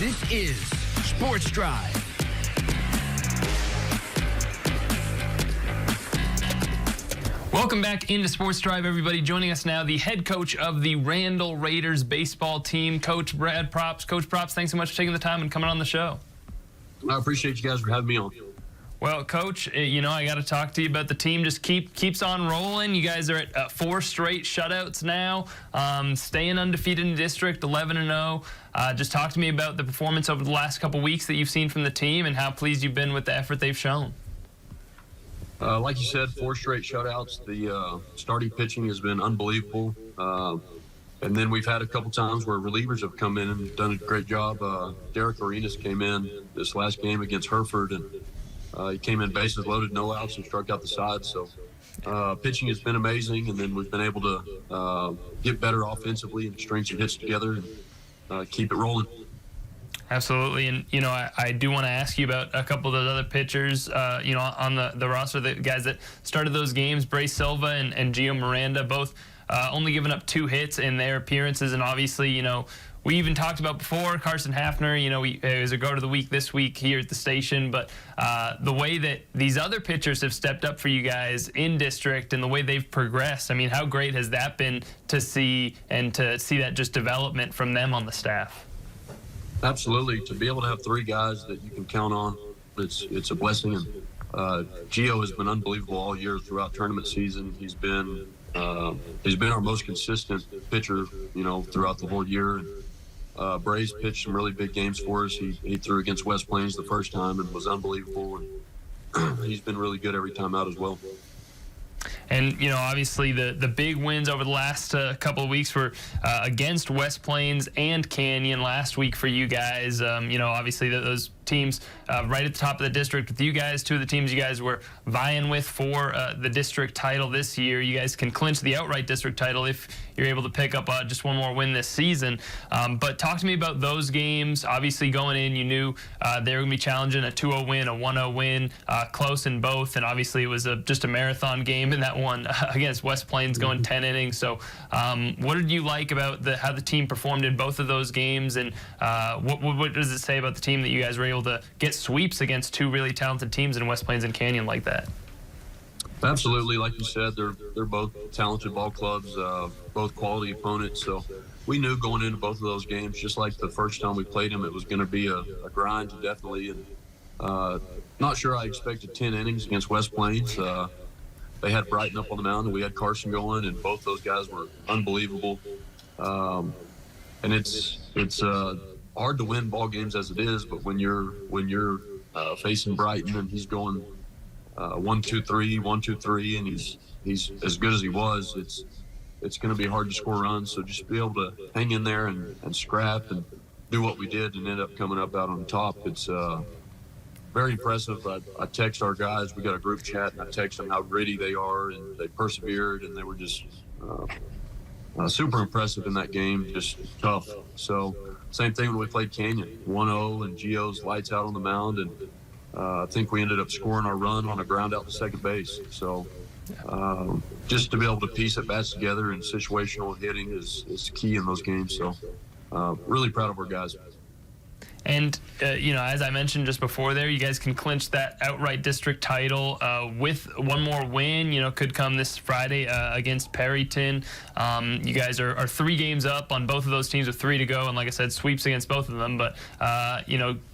This is Sports Drive. Welcome back into Sports Drive, everybody. Joining us now, the head coach of the Randall Raiders baseball team, Coach Brad Propst. Coach Propst, thanks so much for taking the time and coming on the show. I appreciate you guys for having me on. Well, Coach, I got to talk to you about the team. Just keeps on rolling. You guys are at 4 straight shutouts now, staying undefeated in district, 11-0. Just talk to me about the performance over the last couple weeks that you've seen from the team and how pleased you've been with the effort they've shown. Like you said, 4 straight shutouts. The starting pitching has been unbelievable. And then we've had a couple times where relievers have come in and done a great job. Derek Arenas came in this last game against Hereford, and he came in bases loaded, no outs, and struck out the side. So pitching has been amazing, and then we've been able to get better offensively and string some hits together and keep it rolling. Absolutely, and I do want to ask you about a couple of those other pitchers, on the roster, the guys that started those games, Bryce Silva and Gio Miranda, both only giving up 2 hits in their appearances, and obviously, we even talked about before Carson Hafner, it was a go to the week this week here at the station, but the way that these other pitchers have stepped up for you guys in district and the way they've progressed, I mean, how great has that been to see that just development from them on the staff? Absolutely. To be able to have 3 guys that you can count on, it's a blessing. And Gio has been unbelievable all year throughout tournament season. He's been our most consistent pitcher, throughout the whole year. And Bray's pitched some really big games for us. He threw against West Plains the first time and was unbelievable. And he's been really good every time out as well. And, obviously the big wins over the last couple of weeks were against West Plains and Canyon last week for you guys. Obviously those teams right at the top of the district with you guys, 2 of the teams you guys were vying with for the district title this year. You guys can clinch the outright district title if you're able to pick up just one more win this season. But talk to me about those games. Obviously going in, you knew they were going to be challenging a 2-0 win, a 1-0 win, close in both. And obviously it was just a marathon game in that one against West Plains going 10 innings. So what did you like about how the team performed in both of those games? And what does it say about the team that you guys were able to get sweeps against 2 really talented teams in West Plains and Canyon like that? Absolutely. Like you said, they're both talented ball clubs, both quality opponents. So we knew going into both of those games, just like the first time we played them, it was going to be a grind, definitely. And not sure I expected 10 innings against West Plains. They had Brighton up on the mound, and we had Carson going, and both those guys were unbelievable. And it's hard to win ball games as it is, but when you're facing Brighton and he's going 1-2-3, 1-2-3, and he's as good as he was, it's going to be hard to score runs. So just be able to hang in there and scrap and do what we did and end up coming up out on top. It's very impressive. I text our guys. We got a group chat, and I text them how gritty they are, and they persevered, and they were just super impressive in that game, just tough. So same thing when we played Canyon, 1-0, and Gio's lights out on the mound, and I think we ended up scoring our run on a ground out to second base. So just to be able to piece at bats together and situational hitting is key in those games. So really proud of our guys. And, as I mentioned just before there, you guys can clinch that outright district title with one more win, could come this Friday against Perryton. You guys are 3 games up on both of those teams with 3 to go. And like I said, sweeps against both of them. But,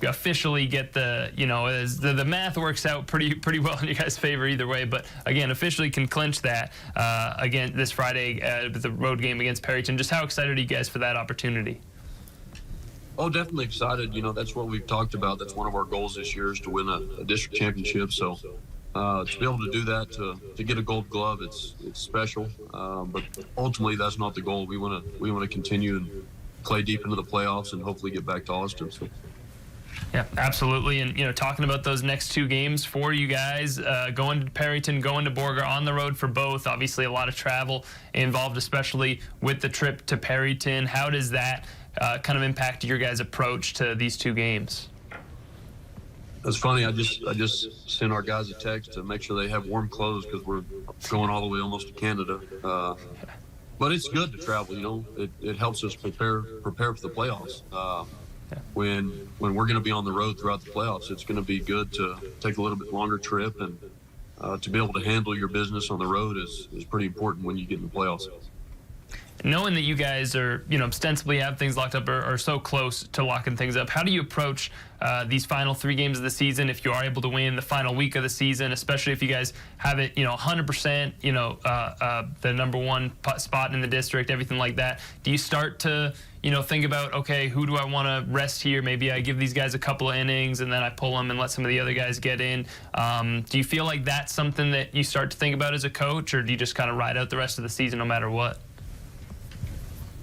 officially get the math works out pretty well in your guys' favor either way. But, again, officially can clinch that again this Friday with the road game against Perryton. Just how excited are you guys for that opportunity? Oh, definitely excited. That's what we've talked about. That's one of our goals this year is to win a district championship. So to be able to do that, to get a gold glove, it's special. But ultimately, that's not the goal. We want to continue and play deep into the playoffs and hopefully get back to Austin. So. Yeah, absolutely. And, talking about those next 2 games for you guys, going to Perryton, going to Borger, on the road for both. Obviously, a lot of travel involved, especially with the trip to Perryton. How does that kind of impact your guys' approach to these 2 games? It's funny. I just sent our guys a text to make sure they have warm clothes because we're going all the way almost to Canada. But it's good to travel. It helps us prepare for the playoffs. when we're going to be on the road throughout the playoffs. It's going to be good to take a little bit longer trip, and to be able to handle your business on the road is pretty important when you get in the playoffs. Knowing that you guys are, ostensibly have things locked up or are so close to locking things up, how do you approach these final 3 games of the season if you are able to win the final week of the season, especially if you guys have it, 100%, the number 1 spot in the district, everything like that? Do you start to, think about, okay, who do I want to rest here? Maybe I give these guys a couple of innings and then I pull them and let some of the other guys get in. Do you feel like that's something that you start to think about as a coach, or do you just kind of ride out the rest of the season no matter what?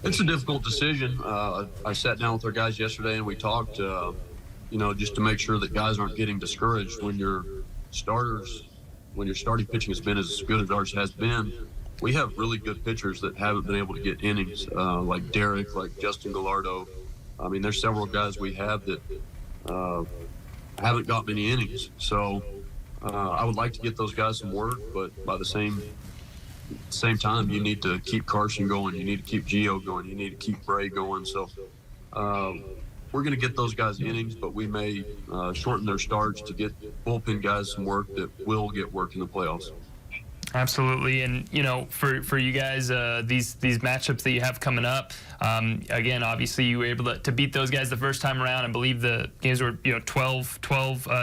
It's a difficult decision. I sat down with our guys yesterday and we talked, just to make sure that guys aren't getting discouraged when your starting pitching has been as good as ours has been. We have really good pitchers that haven't been able to get innings, like Derek, like Justin Gallardo. I mean, there's several guys we have that haven't got many innings. So I would like to get those guys some work, but by the same time, you need to keep Carson going. You need to keep Gio going. You need to keep Bray going. So we're going to get those guys innings, but we may shorten their starts to get bullpen guys some work that will get work in the playoffs. Absolutely, and for you guys, these matchups that you have coming up, again, obviously you were able to beat those guys the first time around. I believe the games were 12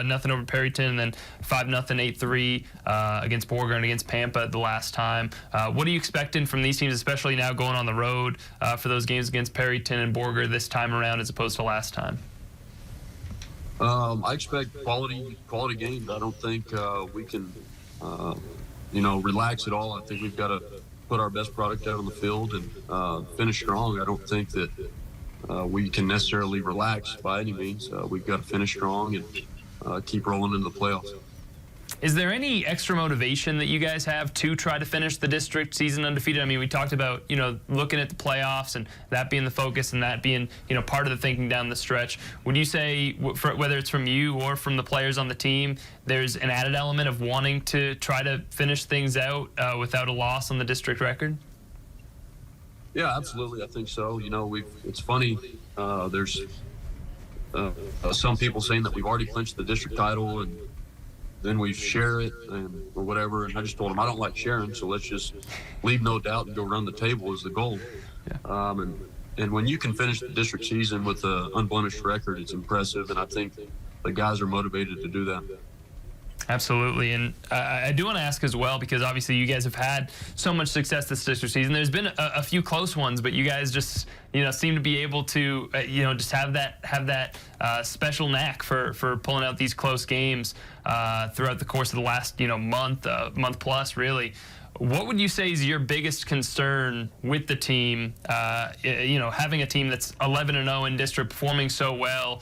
nothing over Perryton, and then 5-0, 8-3 against Borger and against Pampa the last time. What are you expecting from these teams, especially now going on the road for those games against Perryton and Borger this time around as opposed to last time? I expect quality games. I don't think we can relax at all. I think we've got to put our best product out on the field and finish strong. I don't think that we can necessarily relax by any means. We've got to finish strong and keep rolling into the playoffs. Is there any extra motivation that you guys have to try to finish the district season undefeated? I mean, we talked about, looking at the playoffs and that being the focus and that being, part of the thinking down the stretch. Would you say, whether it's from you or from the players on the team, there's an added element of wanting to try to finish things out without a loss on the district record? Yeah, absolutely. I think so. It's funny. There's some people saying that we've already clinched the district title and then we share it or whatever. And I just told them I don't like sharing, so let's just leave no doubt and go run the table is the goal. Yeah. And when you can finish the district season with an unblemished record, it's impressive. And I think the guys are motivated to do that. Absolutely, and I do want to ask as well, because obviously you guys have had so much success this district season. There's been a few close ones, but you guys just seem to be able to just have that special knack for pulling out these close games throughout the course of the last month plus really. What would you say is your biggest concern with the team? Having a team that's 11-0 in district, performing so well.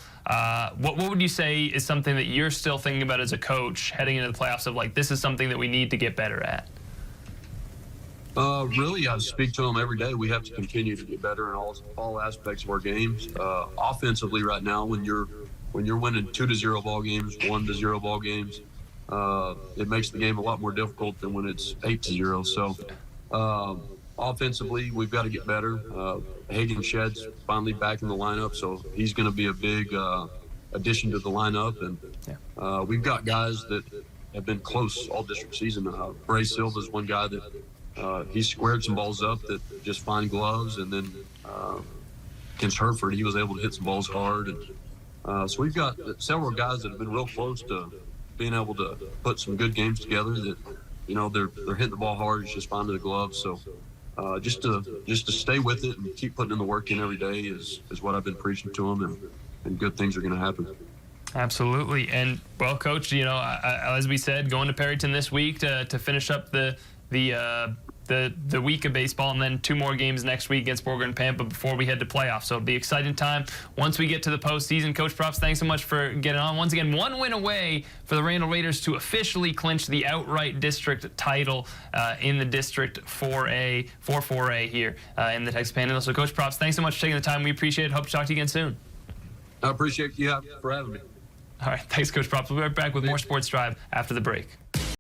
What would you say is something that you're still thinking about as a coach heading into the playoffs of like, this is something that we need to get better at? Really, I speak to them every day. We have to continue to get better in all aspects of our games. Offensively, right now, when you're winning 2-0 ball games, 1-0 ball games, it makes the game a lot more difficult than when it's 8-0. So offensively, we've got to get better. Hagen Shedd's finally back in the lineup, so he's going to be a big addition to the lineup. And we've got guys that have been close all district season. Bray Silva's one guy that he squared some balls up that just fine gloves, and then against Hereford, he was able to hit some balls hard. And so we've got several guys that have been real close to being able to put some good games together that, they're hitting the ball hard. It's just finding the gloves. So just to stay with it and keep putting in the work in every day is what I've been preaching to them, and good things are going to happen. Absolutely. And well, Coach, as we said, going to Perryton this week to finish up the week of baseball, and then 2 more games next week against Borger and Pampa before we head to playoffs. So it'll be an exciting time once we get to the postseason. Coach Propst, thanks so much for getting on. Once again, 1 win away for the Randall Raiders to officially clinch the outright district title in the District 4A here in the Texas Panhandle. So Coach Propst, thanks so much for taking the time. We appreciate it. Hope to talk to you again soon. I appreciate you for having me. All right, thanks, Coach Propst. We'll be right back with more Sports Drive after the break.